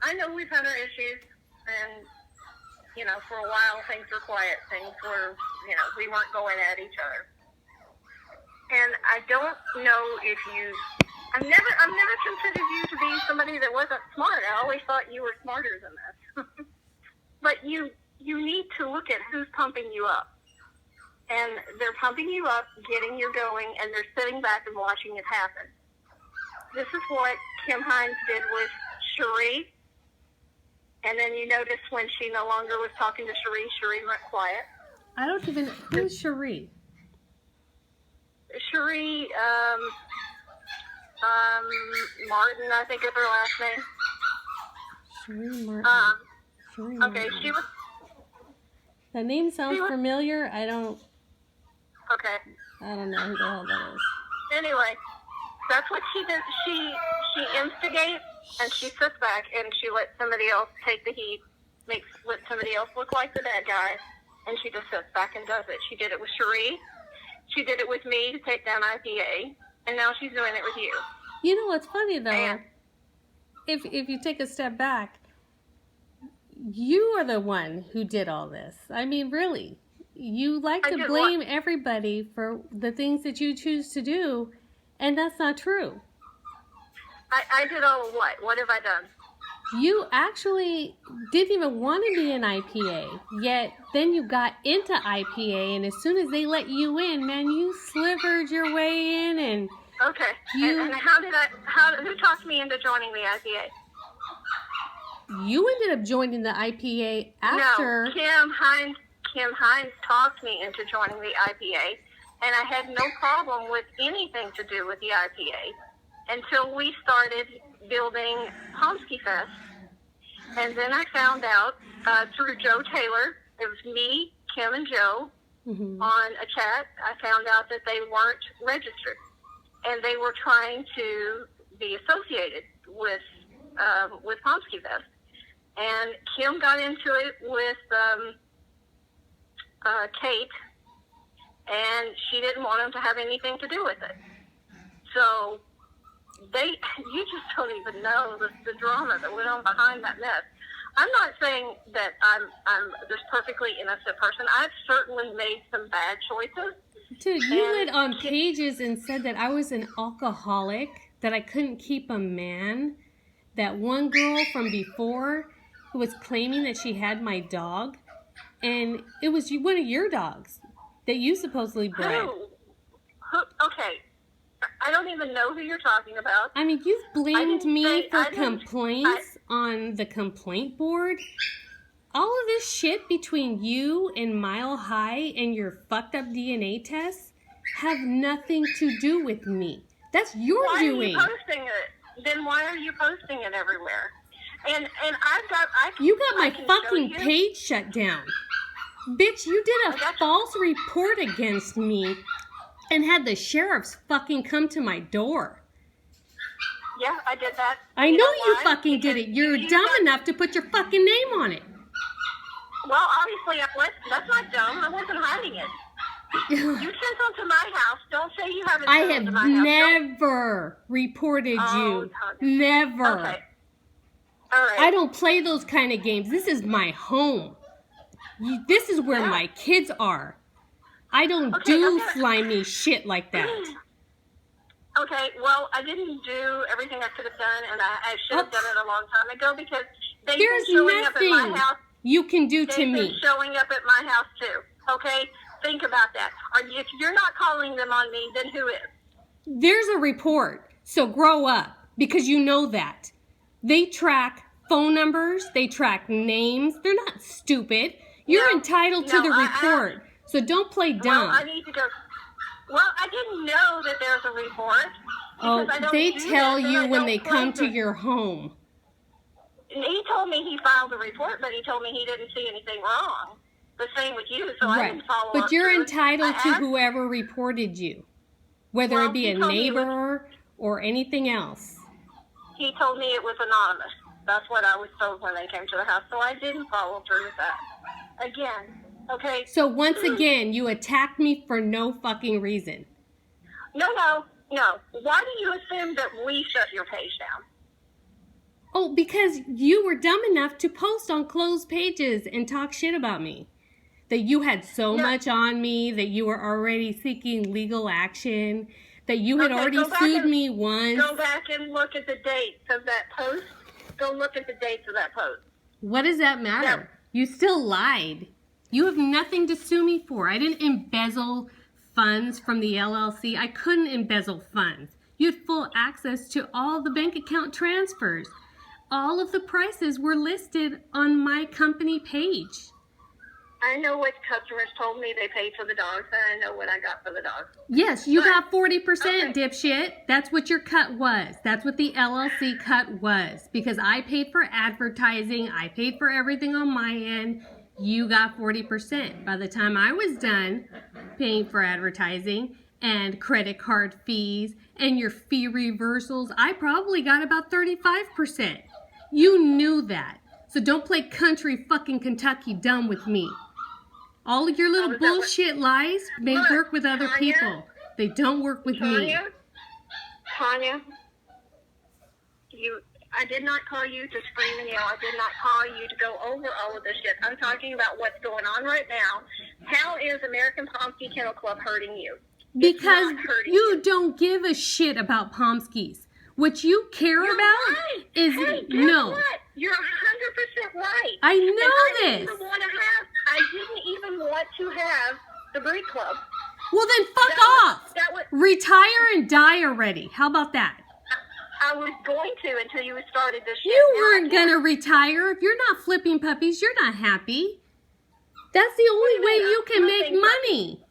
I know we've had our issues, and, for a while things were quiet. Things were, we weren't going at each other. And I don't know if I've never considered you to be somebody that wasn't smart. I always thought you were smarter than this. But you need to look at who's pumping you up. And they're pumping you up, getting you going, and they're sitting back and watching it happen. This is what Kim Hines did with Cherie. And then you notice when she no longer was talking to Cherie, Cherie went quiet. I don't even... Who's Cherie? Cherie, Martin, I think is her last name. Cherie Martin. Cherie Martin. Okay, she was... That name sounds familiar. I don't know who the hell that is. Anyway, that's what she did. She instigates, and she sits back, and she lets somebody else take the heat, let somebody else look like the bad guy, and she just sits back and does it. She did it with Cherie. She did it with me to take down IPA, and now she's doing it with you. You know what's funny, though? And if you take a step back, you are the one who did all this. I mean, really. You like to blame everybody for the things that you choose to do, and that's not true. I did all of what? What have I done? You actually didn't even want to be an IPA, yet then you got into IPA, and as soon as they let you in, man, you slivered your way in, and... Okay. And who talked me into joining the IPA? You ended up joining the IPA after... No, Kim Hines talked me into joining the IPA, and I had no problem with anything to do with the IPA until we started building Pomskies Fest. And then I found out through Joe Taylor, it was me, Kim, and Joe, on a chat. I found out that they weren't registered, and they were trying to be associated with Pomskies Fest. And Kim got into it with Kate, and she didn't want them to have anything to do with it. So you just don't even know the drama that went on behind that mess. I'm not saying that I'm this perfectly innocent person. I've certainly made some bad choices. Dude, you went on pages and said that I was an alcoholic, that I couldn't keep a man, that one girl from before who was claiming that she had my dog, and it was one of your dogs that you supposedly bred. Who? Okay. I don't even know who you're talking about. I mean, you've blamed me for complaints on the complaint board. All of this shit between you and Mile High and your fucked up DNA tests have nothing to do with me. That's your doing. Why are you posting it? Then why are you posting it everywhere? And you got my fucking page shut down. Bitch, you did a false report against me and had the sheriffs fucking come to my door. Yeah, I did that. I know you fucking did it. You're dumb enough to put your fucking name on it. Well, obviously, that's not dumb. I wasn't hiding it. You sent them to my house. Don't say you haven't sent them to my house. I have never reported you. Never. Okay. All right. I don't play those kind of games. This is my home. This is where my kids are. I don't do slimy shit like that. Okay, well, I didn't do everything I could have done, and I should have done it a long time ago, because they've been showing up at my house. You can do to me. They've been showing up at my house, too. Okay? Think about that. If you're not calling them on me, then who is? There's a report, so grow up, because you know that. They track phone numbers. They track names. They're not stupid. You're entitled to the report, so don't play dumb. Well, I need to go. Well, I didn't know that there's a report. Oh, they tell you when they come to your home. He told me he filed a report, but he told me he didn't see anything wrong. The same with you, so I didn't follow up. But you're entitled to whoever reported you, whether it be a neighbor or anything else. He told me it was anonymous. That's what I was told when they came to the house, so I didn't follow through with that. Again, okay? So once again, you attacked me for no fucking reason. No. Why do you assume that we shut your page down? Oh, because you were dumb enough to post on closed pages and talk shit about me. That you had so much on me, that you were already seeking legal action, that you had already sued me once. Go back and look at the dates of that post. Go look at the dates of that post. What does that matter? You still lied. You have nothing to sue me for. I didn't embezzle funds from the LLC. I couldn't embezzle funds. You had full access to all the bank account transfers. All of the prices were listed on my company page. I know what customers told me they paid for the dogs, and I know what I got for the dogs. Yes, you got 40%, dipshit. That's what your cut was. That's what the LLC cut was. Because I paid for advertising. I paid for everything on my end. You got 40%. By the time I was done paying for advertising and credit card fees and your fee reversals, I probably got about 35%. You knew that. So don't play country fucking Kentucky dumb with me. All of your little bullshit lies may work with other people. They don't work with me. Tanya, I did not call you to scream and yell. I did not call you to go over all of this shit. I'm talking about what's going on right now. How is American Pomsky Kennel Club hurting you? Because you don't give a shit about Pomskies. What you care about is no. What? You're 100% right. I know this. I didn't even want to have the breed club. Well, then fuck off. Retire and die already. How about that? I was going to until you started this shit. You weren't going to retire. If you're not flipping puppies, you're not happy. That's the only way you can make money.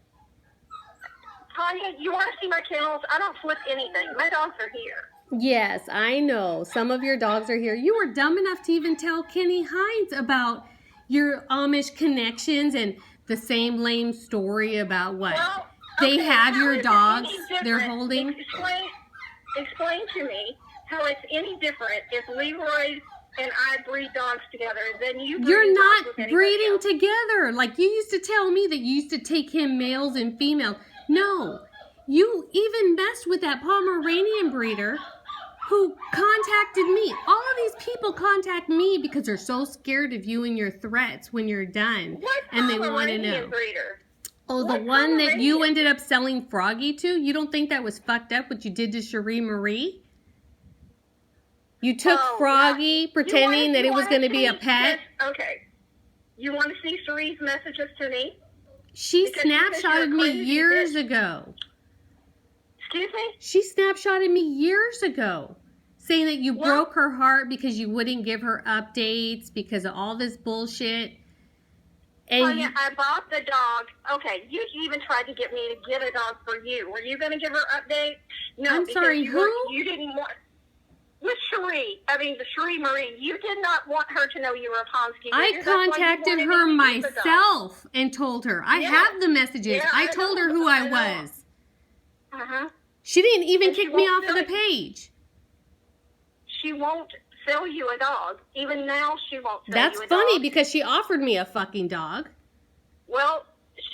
Tanya, you want to see my kennels? I don't flip anything. My dogs are here. Yes, I know. Some of your dogs are here. You were dumb enough to even tell Kenny Hines about your Amish connections and the same lame story about what? Well, they have your dogs they're holding. Explain to me how it's any different if Leroy and I breed dogs together than you breed You're dogs not with breeding else. together. Like you used to tell me that you used to take him males and females. No, you even messed with that Pomeranian breeder who contacted me. All of these people contact me because they're so scared of you and your threats when you're done. What and they want to know. Breeder? Oh, the one that you ended up selling Froggy to? You don't think that was fucked up what you did to Cherie Marie? You took Froggy pretending that it was going to be a pet? Okay. You want to see Cherie's messages to me? She snapshotted me years ago. Excuse me? She snapshotted me years ago, saying that you broke her heart because you wouldn't give her updates because of all this bullshit. And I bought the dog. Okay, you even tried to get me to get a dog for you. Were you going to give her updates? No. I'm sorry, who? You didn't want... With Cherie. I mean, the Cherie Marie. You did not want her to know you were a Pomsky. I contacted her myself and told her. I have the messages. Yeah, I told her who I was. Uh-huh. She didn't even kick me off of the page. She won't sell you a dog. Even now, she won't sell That's you a funny dog. because she offered me a fucking dog. Well,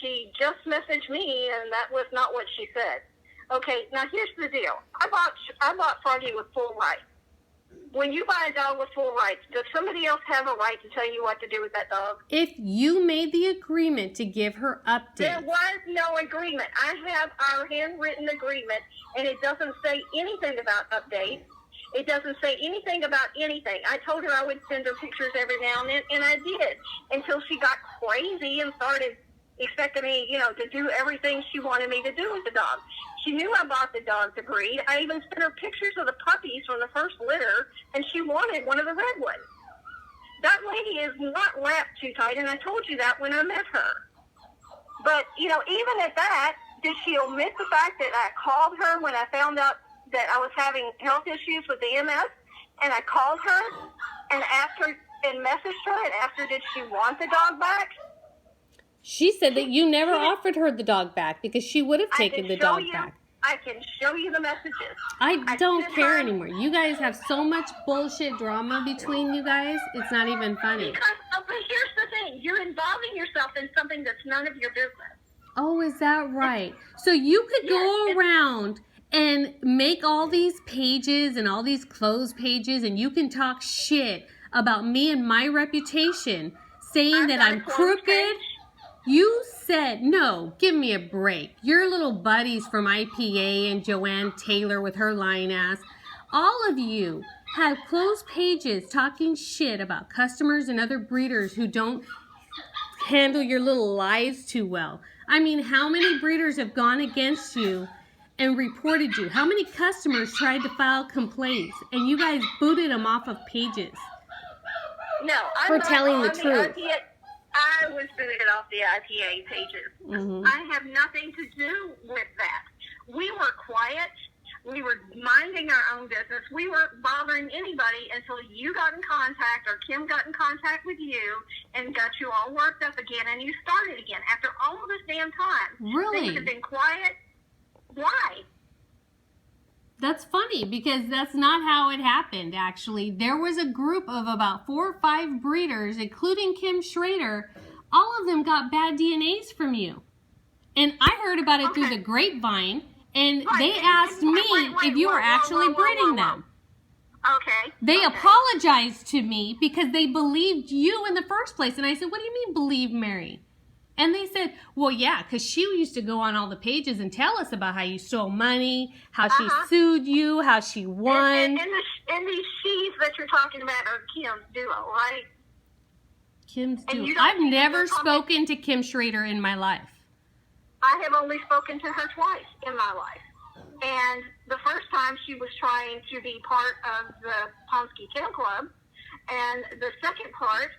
she just messaged me, and that was not what she said. Okay, now here's the deal. I bought Froggy with full rights. When you buy a dog with full rights, does somebody else have a right to tell you what to do with that dog? If you made the agreement to give her updates. There was no agreement. I have our handwritten agreement, and it doesn't say anything about updates. It doesn't say anything about anything. I told her I would send her pictures every now and then, and I did, until she got crazy and started expecting me, to do everything she wanted me to do with the dog. She knew I bought the dog to breed. I even sent her pictures of the puppies from the first litter, and she wanted one of the red ones. That lady is not wrapped too tight, and I told you that when I met her. But, even at that, did she omit the fact that I called her when I found out that I was having health issues with the MS? And I called her and asked her and messaged her and asked her, did she want the dog back? She said that you never offered her the dog back because she would have taken the dog back. I can show you the messages. I don't care anymore. You guys have so much bullshit drama between you guys. It's not even funny. But here's the thing. You're involving yourself in something that's none of your business. Oh, is that right? So you could go around and make all these pages and all these closed pages, and you can talk shit about me and my reputation, saying that I'm crooked. You said, no, give me a break. Your little buddies from IPA and Joanne Taylor with her lying ass, all of you have closed pages talking shit about customers and other breeders who don't handle your little lies too well. I mean, how many breeders have gone against you and reported you? How many customers tried to file complaints and you guys booted them off of pages? No, for telling the truth. I was booted off the IPA pages. Mm-hmm. I have nothing to do with that. We were quiet. We were minding our own business. We weren't bothering anybody until you got in contact, or Kim got in contact with you and got you all worked up again, and you started again. After all of this damn time, Really? things have been quiet. Why? That's funny, because that's not how it happened, actually. There was a group of about 4 or 5 breeders, including Kim Schrader. All of them got bad DNAs from you. And I heard about it through the grapevine, and Right. they asked me if you were actually breeding them. Okay. They okay. apologized to me because they believed you in the first place. And I said, what do you mean believe Mary? And they said, well, yeah, because she used to go on all the pages and tell us about how you stole money, how she sued you, how she won. And these she's that you're talking about are Kim's duo, right? Kim's And duo. you don't I've think never they're talking- spoken to Kim Schrader in my life. I have only spoken to her twice in my life. And the first time she was trying to be part of the Pomskies Kennel Club. And the second part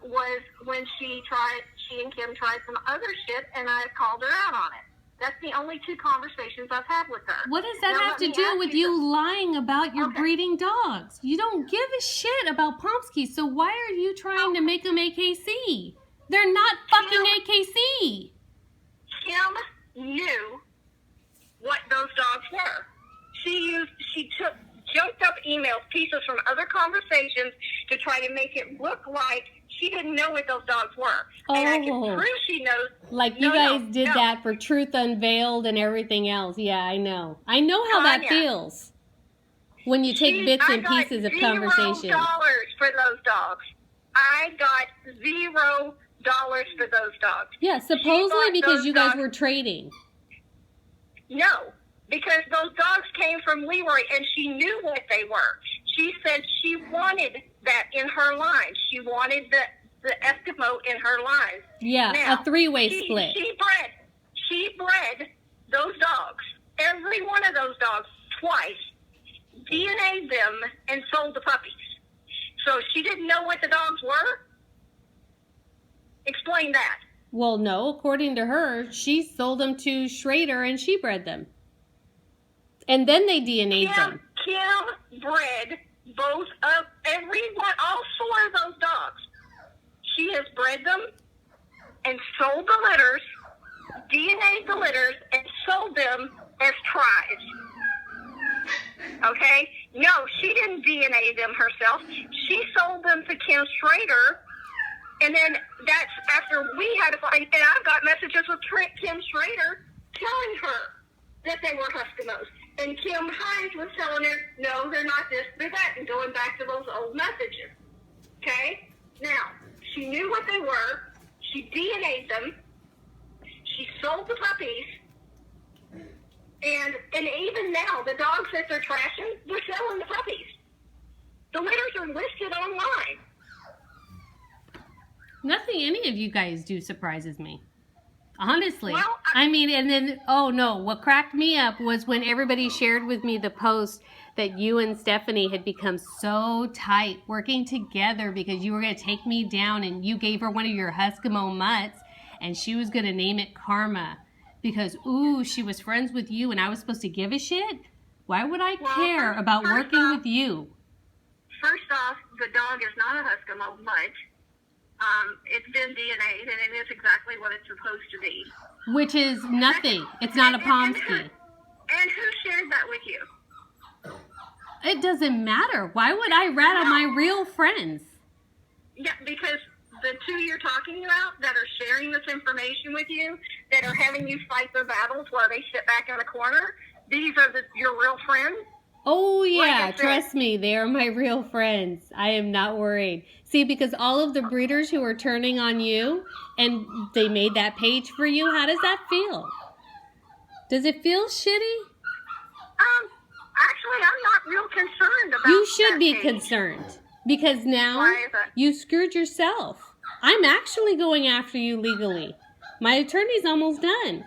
was when she and Kim tried some other shit, and I called her out on it. That's the only 2 conversations I've had with her. What does that Now, have let to me do ask with you you lying about your Okay. breeding dogs? You don't give a shit about Pomskies, so why are you trying to make them AKC? They're not fucking AKC. Kim knew what those dogs were. She took junked up emails, pieces from other conversations to try to make it look like she didn't know what those dogs were. And I can prove she knows. Like you guys did that for Truth Unveiled and everything else. Yeah, I know. I know how that feels when you take bits and pieces of conversation. $0 for those dogs. I got $0 for those dogs. Yeah, supposedly because you guys were trading. No, because those dogs came from Leroy, and she knew what they were. She said she wanted that in her line. She wanted the Eskimo in her line. Yeah, now, a 3-way split. She bred those dogs, every one of those dogs, twice, DNA'd them, and sold the puppies. So she didn't know what the dogs were? Explain that. Well, no, according to her, she sold them to Schrader and she bred them. And then they DNA'd them. Kim bred both of all 4 of those dogs. She has bred them and sold the litters, DNA'd the litters, and sold them as tries. Okay? No, she didn't DNA them herself. She sold them to Kim Schrader. And then that's after we had to find, and I've got messages with Kim Schrader telling her that they were Eskimos. And Kim Hines was telling her, no, they're not this, they're that, and going back to those old messages. Okay? Now, she knew what they were. She DNA'd them. She sold the puppies. And even now, the dogs that they're trashing, they're selling the puppies. The litters are listed online. Nothing any of you guys do surprises me. Honestly. Well, I mean, and then, oh no, what cracked me up was when everybody shared with me the post that you and Stephanie had become so tight working together because you were going to take me down, and you gave her one of your Eskimo mutts and she was going to name it Karma because, ooh, she was friends with you and I was supposed to give a shit? Why would I care about working with you? First off, the dog is not a Eskimo mutt. It's been DNA'd, and it is exactly what it's supposed to be. Which is nothing. It's not a Pomsky. And who shared that with you? It doesn't matter. Why would I rat on my real friends? Yeah, because the 2 you're talking about that are sharing this information with you, that are having you fight their battles while they sit back in the corner, these are your real friends? Oh, yeah, Like I said. trust me, they are my real friends. I am not worried. See, because all of the breeders who are turning on you and they made that page for you, how does that feel? Does it feel shitty? Actually, I'm not real concerned about You should that be page. concerned because now Why is that? you screwed yourself. I'm actually going after you legally. My attorney's almost done.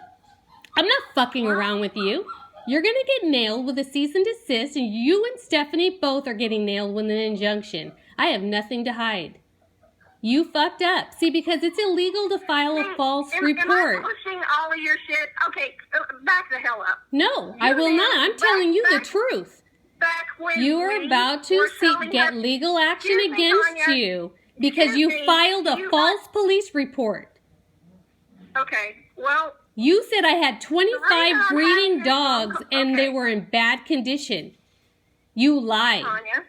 I'm not fucking around with you. You're going to get nailed with a cease and desist, and you and Stephanie both are getting nailed with an injunction. I have nothing to hide. You fucked up. See, because it's illegal to file a false report. Am I pushing all of your shit? Okay, back the hell up. No, I will not. I'm telling you the truth. Back when You are we about to were selling get her- legal action Excuse me, against Tanya. you because Excuse you me. filed a You false police report. Okay, well, You said I had 25 I'm breeding having- dogs and they okay. were in bad condition. You lied. Tanya,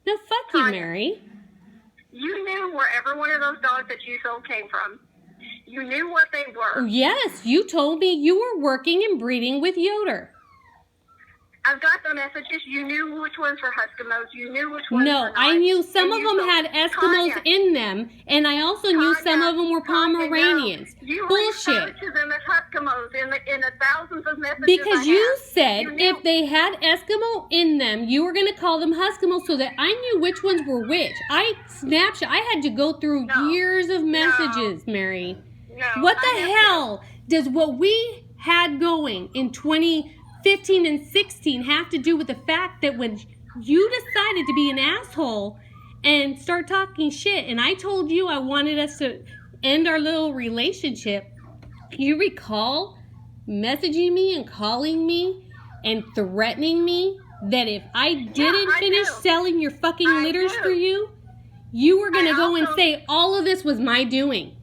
No, fuck you, Tanya. Mary. you knew where every one of those dogs that you sold came from. You knew what they were. Yes, you told me you were working and breeding with Yoder. I've got the messages. You knew which ones were Eskimos. You knew which ones No, were not. I knew some And of you them sold- had Eskimos Tanya, in them, and I also knew some of them were Tanya, Pomeranians. no. You Bullshit. referred to them as Eskimos in the thousands of messages Because I you have. said You knew- if they had Eskimo in them, you were going to call them Huskimos so that I knew which ones were which. I had to go through No. years of messages, Mary. No, What I the have to- hell does what we had going in 2015 and 16 have to do with the fact that when you decided to be an asshole and start talking shit, and I told you I wanted us to end our little relationship, you recall messaging me and calling me and threatening me that if I didn't I finish do. selling your fucking I litters do. for you, you were going to I go and also- say all of this was my doing.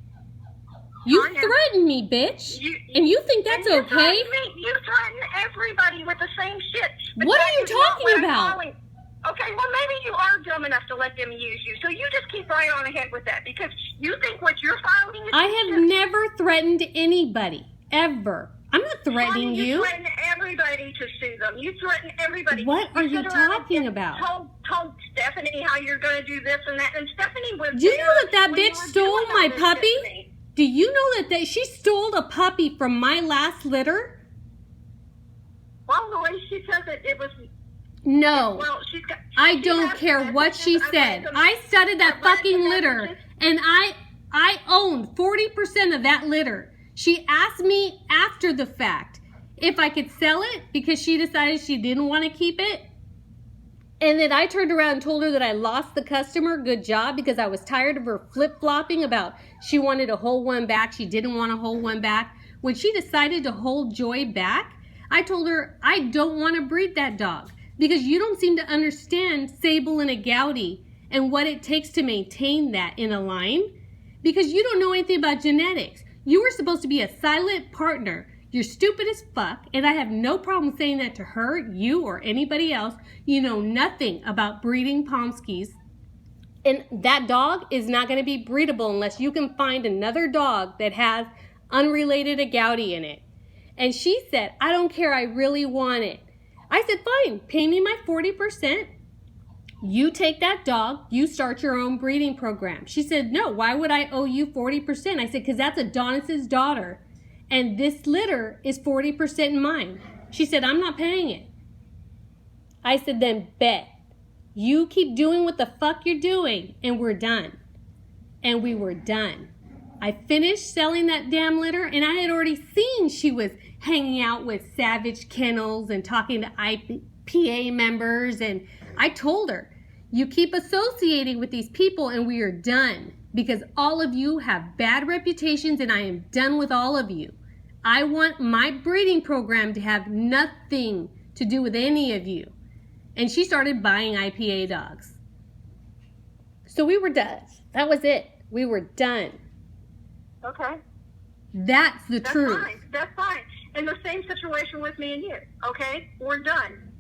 You Tanya, threatened me, bitch. You- And you think that's And you okay? threaten me. You threaten everybody with the same shit. But What that are you is not talking what I'm about? calling. Okay, well, maybe you are dumb enough to let them use you. So you just keep right on ahead with that because you think what you're filing is I have shit. never threatened anybody, ever. I'm not threatening Tanya, you. threaten everybody to sue them. You threaten everybody. What are you sit around talking and about? Told Stephanie how you're going to do this and that. And Stephanie was Do you there know that when bitch you were stole doing all my this puppy? shit to me. Do you know that she stole a puppy from my last litter? Well, the way she says it, it was... No. Well, she's got... I she don't has care what messages. she I've read said. them. I studied that I've read fucking the litter, messages. and I owned 40% of that litter. She asked me after the fact if I could sell it because she decided she didn't want to keep it. And then I turned around and told her that I lost the customer. Good job, because I was tired of her flip-flopping about she wanted to hold one back. She didn't want to hold one back. When she decided to hold Joy back, I told her I don't want to breed that dog because you don't seem to understand Sable and a Gouty and what it takes to maintain that in a line because you don't know anything about genetics. You were supposed to be a silent partner. You're stupid as fuck, and I have no problem saying that to her, you, or anybody else. You know nothing about breeding Pomskies. And that dog is not going to be breedable unless you can find another dog that has unrelated agouti in it. And she said, I don't care, I really want it. I said, fine, pay me my 40%. You take that dog, you start your own breeding program. She said, no, why would I owe you 40%? I said, because that's Adonis's daughter. And this litter is 40% mine. She said, I'm not paying it. I said, then bet. You keep doing what the fuck you're doing, and we're done. And we were done. I finished selling that damn litter, and I had already seen she was hanging out with Savage Kennels and talking to IPA members, and I told her, you keep associating with these people, and we are done. Because all of you have bad reputations, and I am done with all of you. I want my breeding program to have nothing to do with any of you. And she started buying IPA dogs. So we were done. That was it. We were done. Okay. That's the That's truth. fine. That's fine. And the same situation with me and you. Okay? We're done.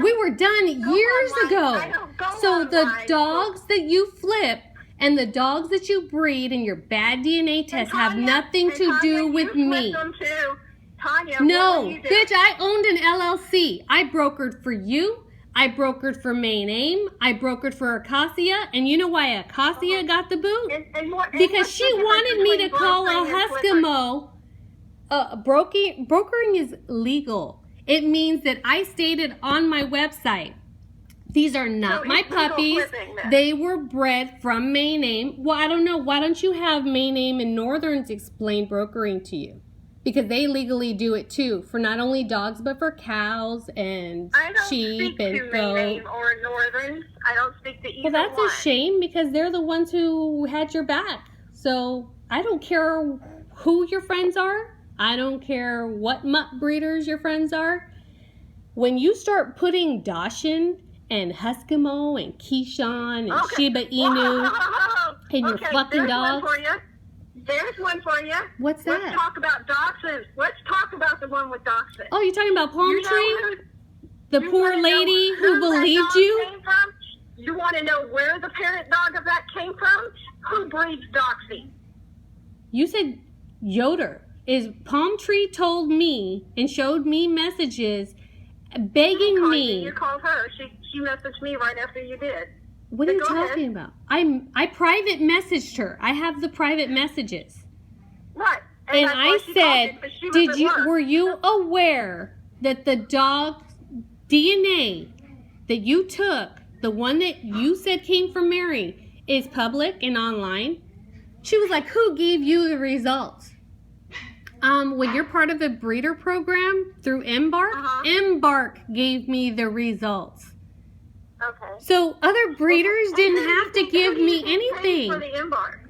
We were done years online. ago. I don't go So the online. dogs that you flip and the dogs that you breed and your bad DNA tests have Tanya, nothing and to Tanya, do with you me. Flip them too. Tanya, No, what will you do? bitch, I owned an LLC. I brokered for you. I brokered for May-Name. I brokered for Acacia. And you know why Acacia got the boot? And what, and Because what's she the difference wanted me to between call a brokering and flipping? Huskimo. Brokering is legal. It means that I stated on my website, these are not So my it's legal puppies. flipping then. They were bred from May-Name. Well, I don't know. Why don't you have May-Name and Northerns explain brokering to you? Because they legally do it too, for not only dogs, but for cows and I don't sheep speak and to goats. May-Name or Northerns. I don't speak to either Well, that's one. a shame because they're the ones who had your back. So I don't care who your friends are. I don't care what mutt breeders your friends are. When you start putting Dachshund and Huskimo and Keyshawn and Shiba Inu and your fucking there's dogs. One for you. There's one for you. What's that? Let's talk about Dachshund. Let's talk about the one with Dachshund. Oh, you're talking about Palm You know Tree? who- The you poor wanna lady know who that believed dog you? came from? You want to know where the parent dog of that came from? Who breeds Doxy? You said Yoder. Is Palm Tree told me and showed me messages begging You me. called her. She messaged me right after you did. What are you Go ahead. talking about? I private messaged her. I have the private messages. Right. And that's I why she called said, you, 'cause she was "Did at you work." were you aware that the dog DNA that you took, the one that you said came from Mary, is public and online?" She was like, "Who gave you the results?" When you're part of a breeder program through Embark, Embark gave me the results. Okay. So other breeders didn't Who do you have to think- give who do you me think paid for anything. the embark?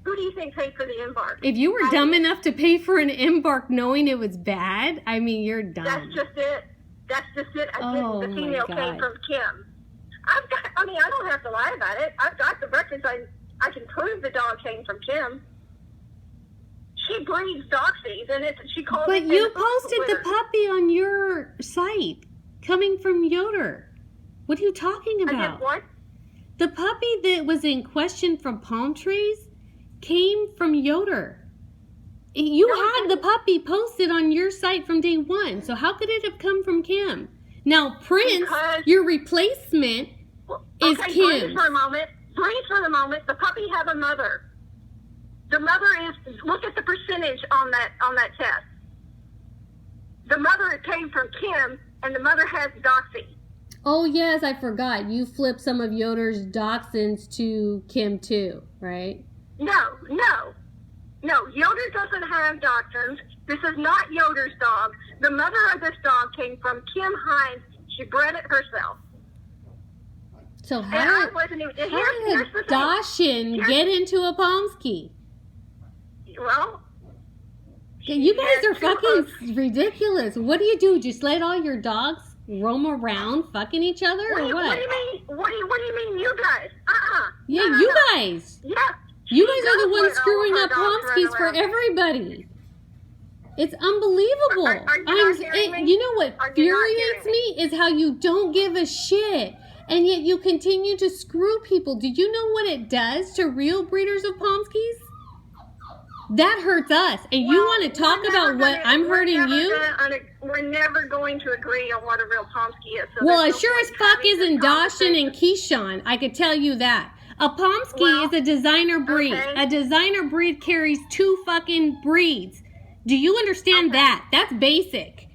Who do you think paid for the embark? If you were dumb enough to pay for an Embark knowing it was bad, I mean, you're dumb. That's just it. That's just it. Oh, The female my came God. from Kim. I don't have to lie about it. I've got the records. I can prove the dog came from Kim. She breeds Doxies, and she called But it in you the book posted with the her. puppy on your site coming from Yoder. What are you talking I about? did what? The puppy that was in question from Palm Trees came from Yoder. You had the puppy posted on your site from day one, so how could it have come from Kim? Now, Prince, Because- your replacement, is Okay, Kim's. breathe for a moment. Breathe for the moment. The puppy had a mother. The mother is. Look at the percentage on that test. The mother came from Kim, and the mother has Doxy. Oh, yes, I forgot. You flipped some of Yoder's dachshunds to Kim, too, right? No. Yoder doesn't have dachshunds. This is not Yoder's dog. The mother of this dog came from Kim Hines. She bred it herself. So And I how wasn't even. did Here's the a thing. dachshund get into a Pomsky? Well, You guys Yeah, are fucking ridiculous. What do? Just let all your dogs roam around fucking each other, what or do you what? mean? What do you mean, you guys? Yeah, No, you no. guys. Yeah. You She guys are the does ones let all screwing her up dogs run Pomskies for around. everybody. It's unbelievable. Are you not hearing me? You know what Are you not infuriates hearing me is how you don't give a shit, and yet you continue to screw people. Do you know what it does to real breeders of Pomskies? That hurts us, and you want to talk about what I'm hurting you? We're never going to agree on what a real Pomsky is. So Well, there's as no sure as point fuck having isn't this Dachshund and conversation. Keyshawn. I could tell you that. A Pomsky Well, is a designer breed. okay. A designer breed carries two fucking breeds. Do you understand Okay. that? That's basic.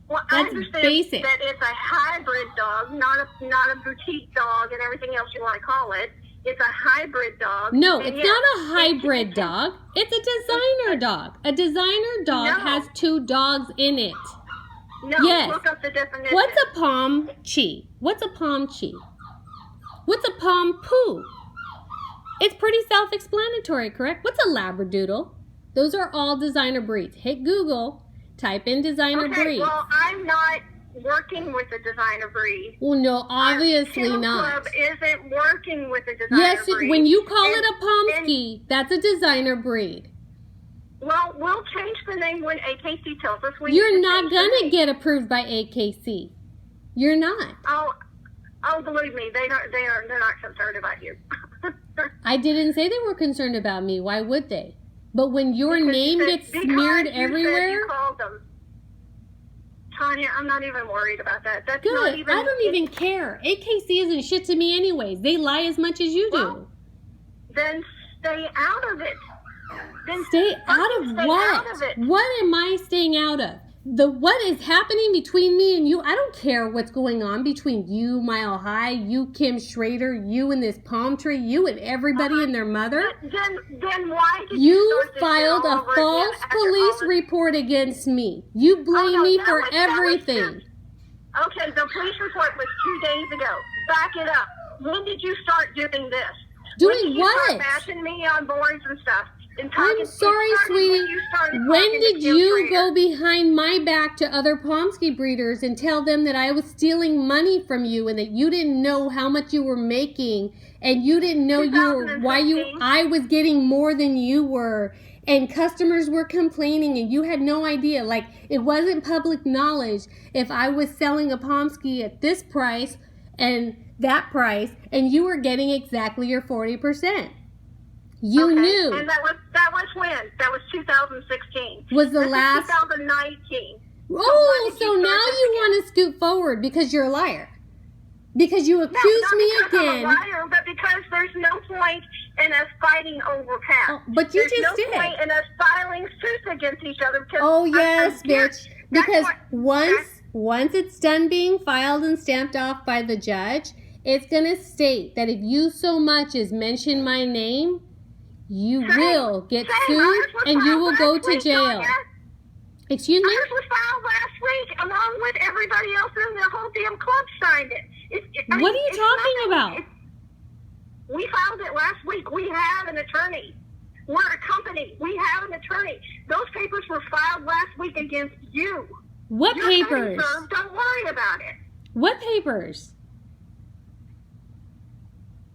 Well, I That's understand basic. that it's a hybrid dog, not a boutique dog and everything else you want to call it. It's a hybrid dog. No, And it's yes, not a hybrid dog. It's a designer dog. A designer dog No. has two dogs in it. No, Yes. look up the definition. What's a Pomchi? What's a Pomchi? What's a Pompoo? It's pretty self-explanatory, correct? What's a Labradoodle? Those are all designer breeds. Hit Google, type in designer Okay, breeds. well, I'm not working with a designer breed. Well, no, obviously Kennel not. Club isn't working with a designer Yes, breed. when you call And- it a Pomsky, that's a designer breed. Well, we'll change the name when AKC tells us we You're need to not change the gonna name. get approved by AKC. You're not. Oh, believe me, they're not concerned about you. I didn't say they were concerned about me. Why would they? But when your Because name you gets said- smeared because you said everywhere, you called them. Tanya, I'm not even worried about that. That's Good. not even... I don't even care. AKC isn't shit to me anyways. They lie as much as you do. Well, then stay out of it. Then Stay out of what? Out of it. What am I staying out of? What is happening between me and you? I don't care what's going on between you, Mile High, you, Kim Schrader, you and this palm tree, you and everybody and their mother. Then why did You start this filed all a over false again after police all this- report against me. You blame no, me that for was everything. Okay, the police report was 2 days ago. Back it up. When did you start doing this? Doing when did you what? start bashing me on boards and stuff? I'm sorry, sweetie. When did you go behind my back to other Pomsky breeders and tell them that I was stealing money from you and that you didn't know how much you were making and you didn't know I was getting more than you were and customers were complaining and you had no idea. Like, it wasn't public knowledge if I was selling a Pomsky at this price and that price and you were getting exactly your 40%. You knew. And that was when? That was 2016. Was the last 2019. Oh, so now you want to scoot forward because you're a liar. Because you accused me again. I'm a liar, but because there's no point in us fighting over Pat. Oh, but you just did. There's no point in us filing suits against each other. Oh, yes, bitch. Because once it's done being filed and stamped off by the judge, it's going to state that if you so much as mention my name, you will get sued and you will go to jail. Excuse me? Ours was filed last week along with everybody else in the whole damn club signed it. What are you talking about? We filed it last week. We have an attorney. We're a company. We have an attorney. Those papers were filed last week against you. What papers? Don't worry about it. What papers?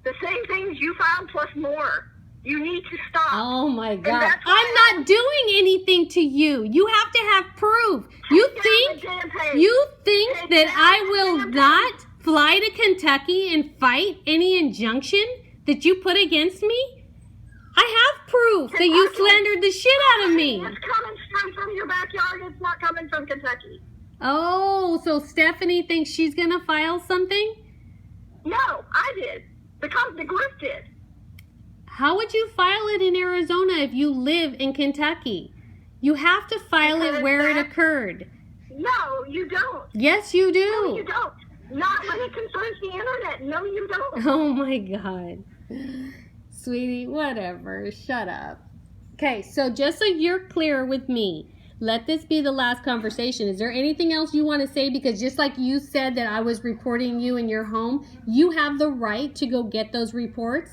The same things you filed plus more. You need to stop. Oh my God. I'm not doing anything to you. You have to have proof. You think that I will not fly to Kentucky and fight any injunction that you put against me? I have proof that you slandered the shit out of me. It's coming from your backyard. It's not coming from Kentucky. Oh, so Stephanie thinks she's going to file something? No, I did. The group did. How would you file it in Arizona if you live in Kentucky? You have to file it where it occurred. No, you don't. Yes, you do. No, you don't. Not when it concerns the internet. No, you don't. Oh, my God. Sweetie, whatever. Shut up. Okay, so just so you're clear with me, let this be the last conversation. Is there anything else you want to say? Because just like you said that I was reporting you in your home, you have the right to go get those reports.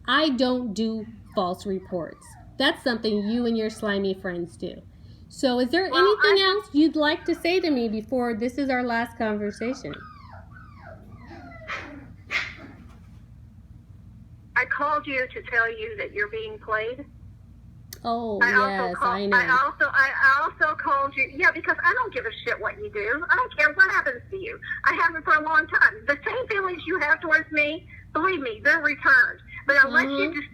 I don't do false reports. That's something you and your slimy friends do. So is there anything else you'd like to say to me before this is our last conversation? I called you to tell you that you're being played. Oh, yes, I know. I also called you, because I don't give a shit what you do. I don't care what happens to you. I haven't for a long time. The same feelings you have towards me, believe me, they're returned. But I'll let you just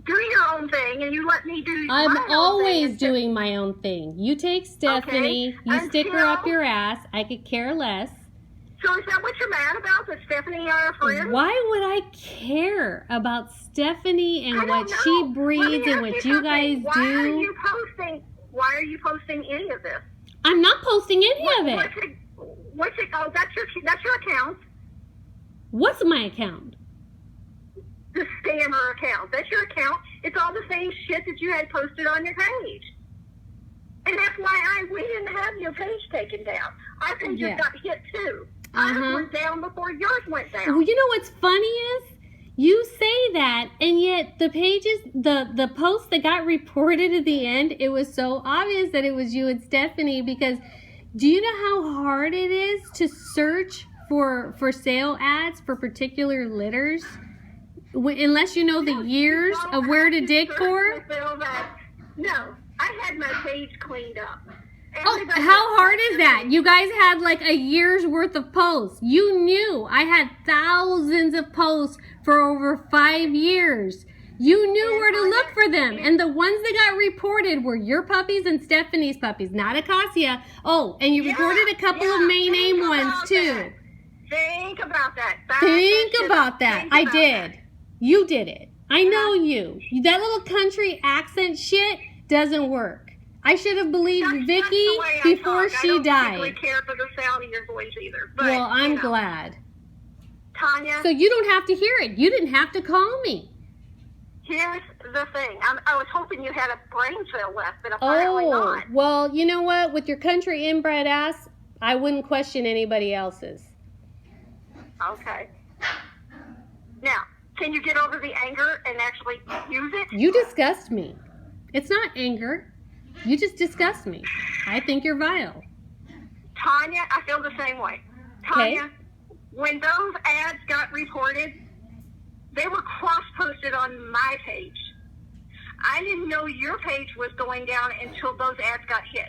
do your own thing, and you let me do my own thing. I'm always doing my own thing. You take Stephanie, you stick her up your ass. I could care less. So is that what you're mad about, that Stephanie and our friend? Why would I care about Stephanie and what she breeds and what you guys do? Why are you posting any of this? I'm not posting any of it. Oh, that's your account. What's my account? The scammer account. That's your account. It's all the same shit that you had posted on your page. And FYI, we didn't have your page taken down. Our page just got hit too. Ours went down before yours went down. Well, you know what's funny is you say that, and yet the pages, the post that got reported at the end, it was so obvious that it was you and Stephanie. Because do you know how hard it is to search for sale ads for particular litters? Unless you know the years of where to dig for? No, I had my page cleaned up. Oh, how hard is that? You guys had like a year's worth of posts. You knew I had thousands of posts for over 5 years. You knew where to look for them. And the ones that got reported were your puppies and Stephanie's puppies, not Acacia. Oh, and you reported a couple of May name ones, too. Think about that. Think about that. I did. You did it. I know you. That little country accent shit doesn't work. I should have believed Vicky before she died. I don't particularly care for the sound of your voice either. But, well, I'm glad. Tanya. So you don't have to hear it. You didn't have to call me. Here's the thing. I was hoping you had a brain cell left, but apparently not. Well, you know what? With your country inbred ass, I wouldn't question anybody else's. Okay. Now, can you get over the anger and actually use it? You disgust me. It's not anger. You just disgust me. I think you're vile. Tanya, I feel the same way. Tanya, when those ads got reported, they were cross-posted on my page. I didn't know your page was going down until those ads got hit.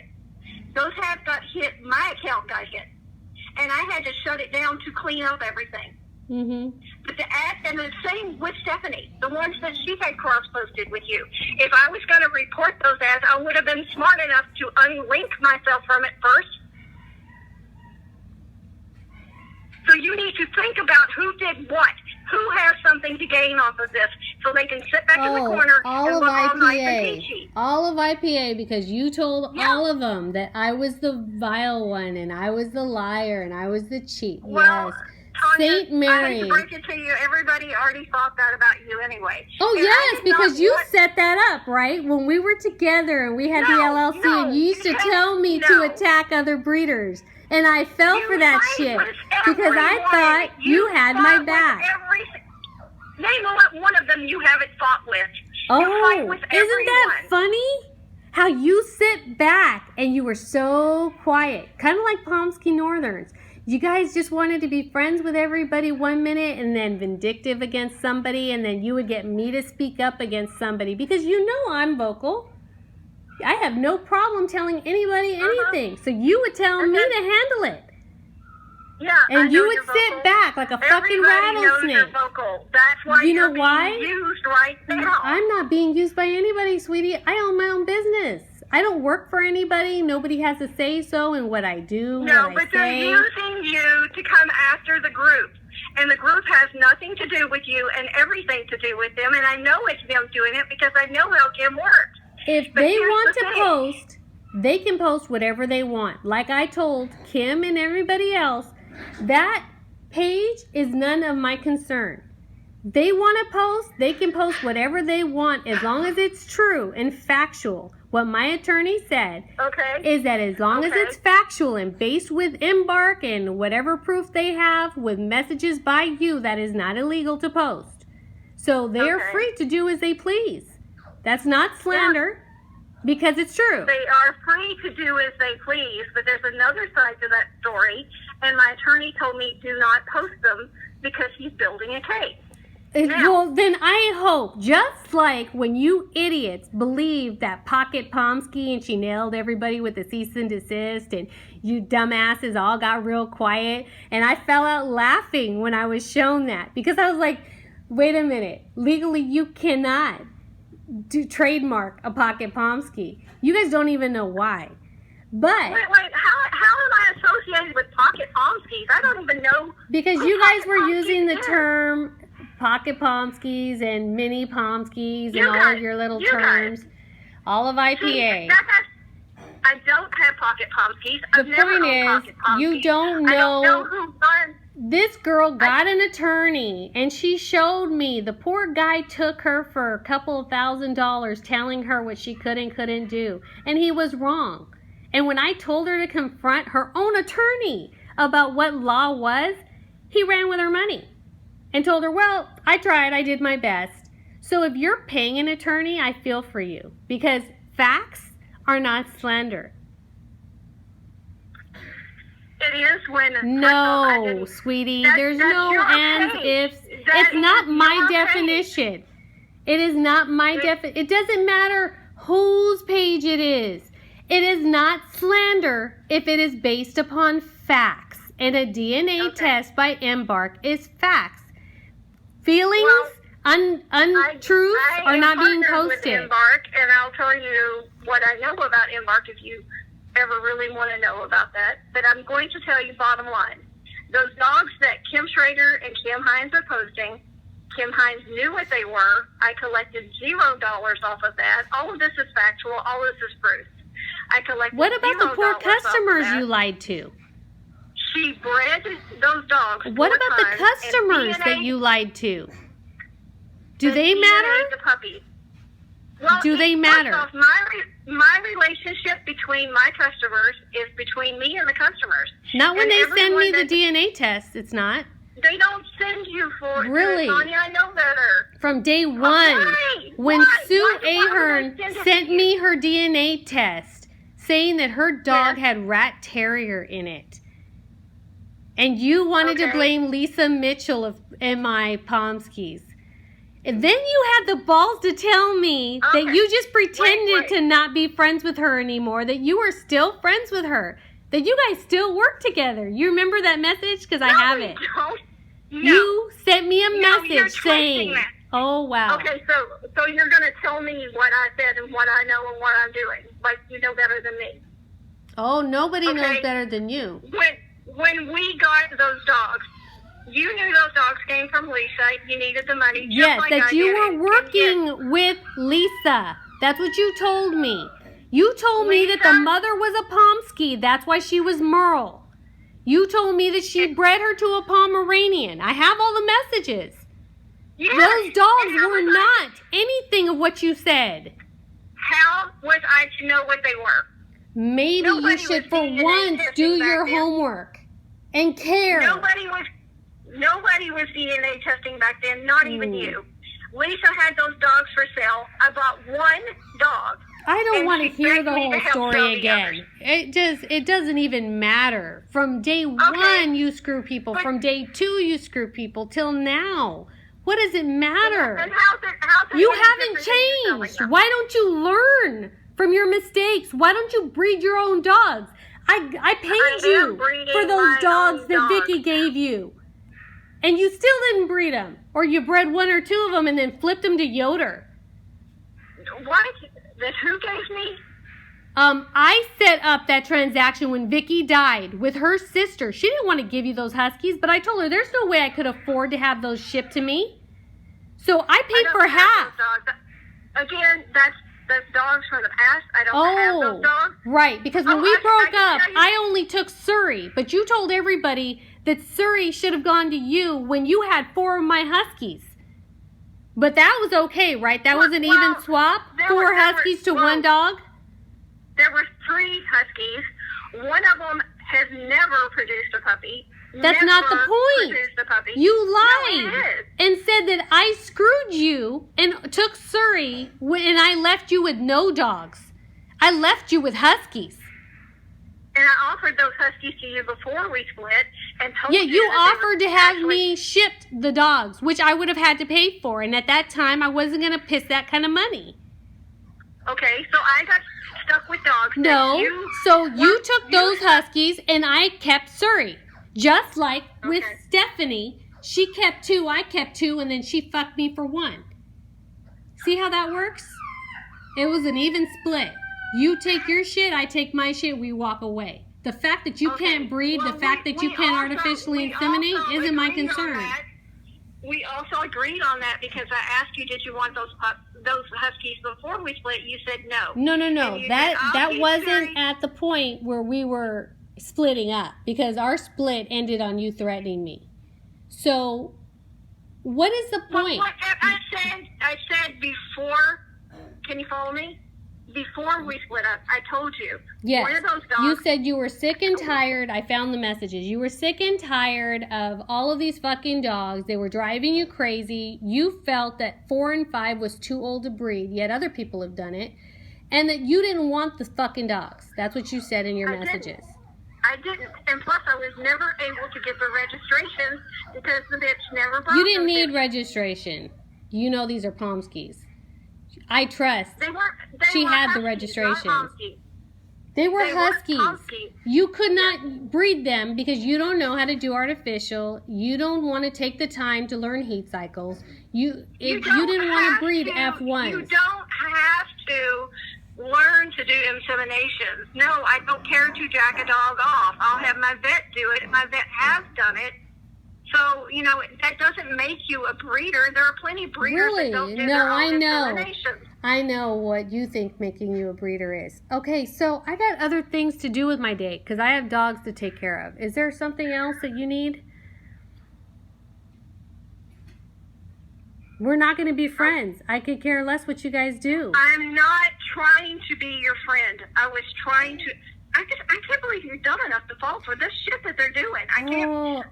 Those ads got hit, my account got hit. And I had to shut it down to clean up everything. Mm-hmm. But the ad, and the same with Stephanie, the ones that she had cross-posted with you. If I was going to report those ads, I would have been smart enough to unlink myself from it first. So you need to think about who did what. Who has something to gain off of this, so they can sit back in the corner and look all nice and peachy. All of IPA, because you told all of them that I was the vile one, and I was the liar, and I was the cheat. Well, yes. Tanya, Saint Mary. I hate to break it to you, everybody already thought that about you anyway. Oh, and yes, because you set that up, right? When we were together and we had the LLC, and you used to tell me to attack other breeders. And I fell for that shit because I thought you had my back. Name one of them you haven't fought with. Oh, isn't that funny? How you sit back and you were so quiet, kind of like Pomsky Northerns. You guys just wanted to be friends with everybody one minute and then vindictive against somebody, and then you would get me to speak up against somebody because you know I'm vocal. I have no problem telling anybody anything. So you would tell me to handle it. Yeah, and you would sit back like a fucking rattlesnake. Knows you're vocal. That's why you're being used right now. I'm not being used by anybody, sweetie. I own my own business. I don't work for anybody. Nobody has to say so in what I do. No, but they're using you to come after the group. And the group has nothing to do with you and everything to do with them. And I know it's them doing it because I know how Kim works. If they want to post, they can post whatever they want. Like I told Kim and everybody else, that page is none of my concern. They want to post, they can post whatever they want as long as it's true and factual. What my attorney said is that as long as it's factual and based with Embark and whatever proof they have with messages by you, that is not illegal to post. So they are free to do as they please. That's not slander because it's true. They are free to do as they please, but there's another side to that story, and my attorney told me do not post them because he's building a case. Well, then I hope, just like when you idiots believed that Pocket Pomsky and she nailed everybody with the cease and desist, and you dumbasses all got real quiet, and I fell out laughing when I was shown that because I was like, wait a minute, legally you cannot trademark a Pocket Pomsky. You guys don't even know why. But wait, how am I associated with Pocket Pomskies? I don't even know. Because you guys were using the term Pocket Pomskies and Mini Pomskies and all of your little terms. All of IPA. See, I don't have Pocket Pomskies. The point is, you don't know. I don't know who runs. This girl got an attorney, and she showed me. The poor guy took her for a couple of $1,000s, telling her what she could and couldn't do. And he was wrong. And when I told her to confront her own attorney about what law was, he ran with her money and told her, well, I tried, I did my best. So if you're paying an attorney, I feel for you because facts are not slander. It is when... No, sweetie, there's no ands, ifs. It's not my definition. It is not my definition. It doesn't matter whose page it is. It is not slander if it is based upon facts. And a DNA test by Embark is facts. Feelings, untruths are not being partnered with posted. Embark, and I'll tell you what I know about Embark if you ever really want to know about that. But I'm going to tell you bottom line. Those dogs that Kim Schrader and Kim Hines are posting, Kim Hines knew what they were. I collected $0 off of that. All of this is factual. All of this is proof. I collected What about the poor $0 off of customers that. you lied to? She bred those dogs. What 4 about the times, customers and that you lied to? Do and they DNA'd matter? the puppies. Well, Do they matter? First off, my relationship between my customers is between me and the customers. Not when And they send me the everyone DNA test. It's not. They don't send you for it. Really? Sonia, I know better. From day one, Why? when Why? Sue Why would I Ahern send it sent to you? me her DNA test saying that her dog Yeah. had rat terrier in it. And you wanted to Okay. blame Lisa Mitchell of MI Pomskies. And then you had the balls to tell me that Okay. you just pretended Wait. to not be friends with her anymore, that you were still friends with her, that you guys still work together. You remember that message? Because I have it. Don't. No. You sent me a No, you're message twisting saying, that. oh, wow. Okay, so you're going to tell me what I said and what I know and what I'm doing. Like, you know better than me. Oh, nobody knows Okay. better than you. When we got those dogs, you knew those dogs came from Lisa. You needed the money. Just Yes, like that I you did. were And working with Lisa. That's what you told me. You told me that the Lisa? mother was a Pomsky. That's why she was Merle. You told me that she bred her to a Pomeranian. I have all the messages. yes. Those dogs And how were was not anything of what you said. How was I to know what they were? Maybe Nobody you should, was for DNA once, testing do back your then. homework and care. Nobody was DNA testing back then, not even you. Lisa had those dogs for sale. I bought one dog. I don't And want to she hear begged the me whole to help sell story the again. It doesn't even matter. From day one, you screw people. But- From day 2, you screw people. Till now, what does it matter? And how's it You any haven't different than you selling changed. them? Why don't you learn from your mistakes? Why don't you breed your own dogs? I paid I am you breeding for those my dogs own that dogs. Vicky gave you, and you still didn't breed them, or you bred 1 or 2 of them and then flipped them to Yoder. What? That who gave me? I set up that transaction when Vicky died with her sister. She didn't want to give you those Huskies, but I told her there's no way I could afford to have those shipped to me. So I paid I for don't have half. those dogs. Again, that's dogs from the past. I don't have Oh, those dogs. right. Because when Oh, we I broke can up, tell you- I only took Surrey. But you told everybody that Surrey should have gone to you when you had 4 of my Huskies. But that was okay, right? That was an Well, even swap? there 4 were- Huskies to 1 dog? There were 3 Huskies. One of them has never produced a puppy. That's not the Never point. Produced a puppy. You No, lied it is. and said that I screwed you and took Surrey and I left you with no dogs. I left you with Huskies. And I offered those Huskies to you before we split and told Yeah, you that they offered were to have actually- me shipped the dogs, which I would have had to pay for. And at that time, I wasn't going to piss that kind of money. Okay, so I got stuck with dogs. that No. So you Well, took those Huskies and I kept Surrey. Just like with Okay. Stephanie, she kept 2, I kept 2, and then she fucked me for 1. See how that works? It was an even split. You take your shit, I take my shit, we walk away. The fact that you Okay, can't breed, well, the fact that you we can't also- artificially we inseminate also isn't my agreed on concern. that. We also agreed on that because I asked you, did you want those Huskies before we split? You said no. No. And you That said, "I'll that keep wasn't Surrey." at the point where we were splitting up because our split ended on you threatening me. So, what is the Well, point? what I said before. Can you follow me? Before we split up, I told you. Yes. One of those dogs. You said you were sick and tired. I found the messages. You were sick and tired of all of these fucking dogs. They were driving you crazy. You felt that 4 and 5 was too old to breed, yet other people have done it. And that you didn't want the fucking dogs. That's what you said in your I didn't. messages. I didn't, and plus I was never able to get the registration because the bitch never brought You didn't them to need me. registration. You know these are Pomskies. I trust. They weren't. She were had the Huskies, registration. not Pomskies. They were They Huskies. Pomskies. You could not breed them because you don't know how to do artificial. You don't want to take the time to learn heat cycles. You didn't want to breed F1s. You don't have to learn to do inseminations. No, I don't care to jack a dog off. I'll have my vet do it. My vet has done it. So, that doesn't make you a breeder. There are plenty of breeders that don't do their own inseminations. I know what you think making you a breeder is. Okay, so I got other things to do with my day because I have dogs to take care of. Is there something else that you need? We're not going to be friends. I could care less what you guys do. I'm not trying to be your friend. I was trying to... I can't believe you're dumb enough to fall for this shit that they're doing.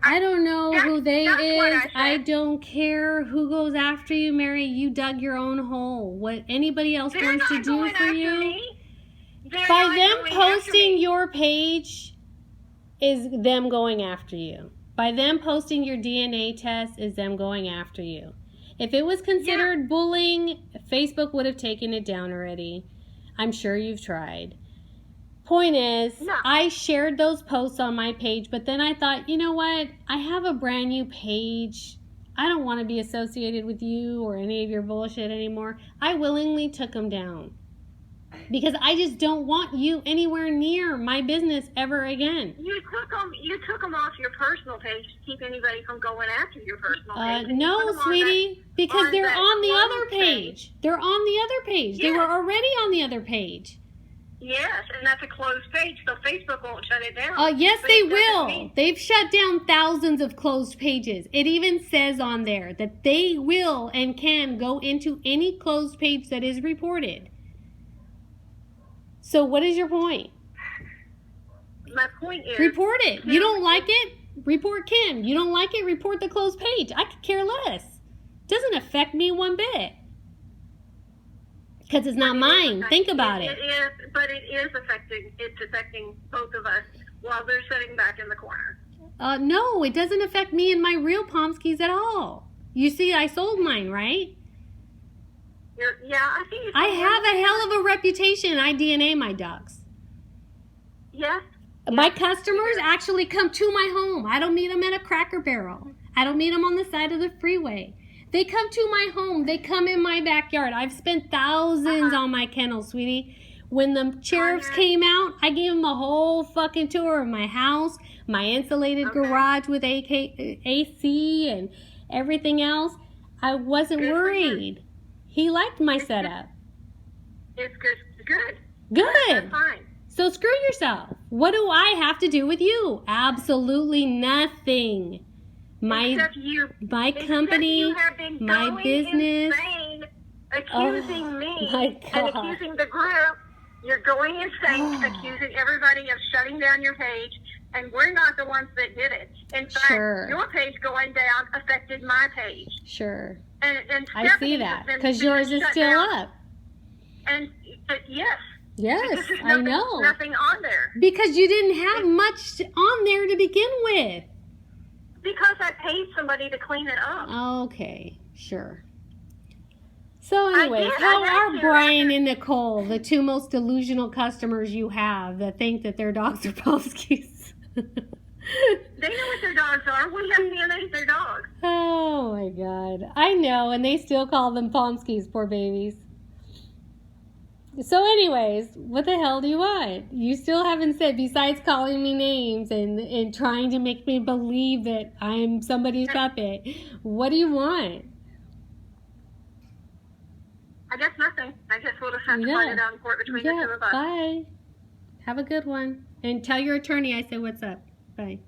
I don't know who they is. I don't care who goes after you, Mary. You dug your own hole. What anybody else wants to do for you? By them posting your page is them going after you. By them posting your DNA test is them going after you. If it was considered bullying, Facebook would have taken it down already. I'm sure you've tried. Point is, I shared those posts on my page, but then I thought, you know what? I have a brand new page. I don't want to be associated with you or any of your bullshit anymore. I willingly took them down because I just don't want you anywhere near my business ever again. You took them off your personal page to keep anybody from going after your personal page. No, sweetie, because they're on the other page. They're on the other page. They were already on the other page. Yes, and that's a closed page, so Facebook won't shut it down. Yes, they will. They've shut down thousands of closed pages. It even says on there that they will and can go into any closed page that is reported. So what is your point? My point is... Report it. You don't like it? Report Kim. You don't like it? Report the closed page. I could care less. Doesn't affect me one bit. Because it's not mine. Think about it. It is, but it is affecting. It's affecting both of us while they're sitting back in the corner. No, it doesn't affect me and my real Pomskies at all. You see, I sold mine, right? I think you. I have a hell of a reputation. I DNA my dogs. Yes. My customers actually come to my home. I don't meet them at a Cracker Barrel. I don't meet them on the side of the freeway. They come to my home. They come in my backyard. I've spent thousands on my kennel, sweetie. When the sheriffs came out, I gave them a whole fucking tour of my house, my insulated garage with AC and everything else. I wasn't worried. He liked my setup. It's good. Good. That's fine. So screw yourself. What do I have to do with you? Absolutely nothing. My company, my business. Insane, accusing me my God. and accusing the group. You're going insane, accusing everybody of shutting down your page, and we're not the ones that did it. In fact, your page going down affected my page. Sure. And I see that because yours is still up. And yes. Yes, I know. Nothing on there. Because you didn't have much on there to begin with. Because I paid somebody to clean it up. Okay, sure. So anyways, how are Brian and Nicole, the two most delusional customers you have that think that their dogs are Pomskies? They know what their dogs are. We have DNA their dogs. Oh my God. I know, and they still call them Pomskies, poor babies. So anyways, what the hell do you want? You still haven't said, besides calling me names and trying to make me believe that I'm somebody's puppet, what do you want? I guess nothing. I guess we'll just have to find it out in court between the two of us. Bye. Have a good one. And tell your attorney I said what's up. Bye.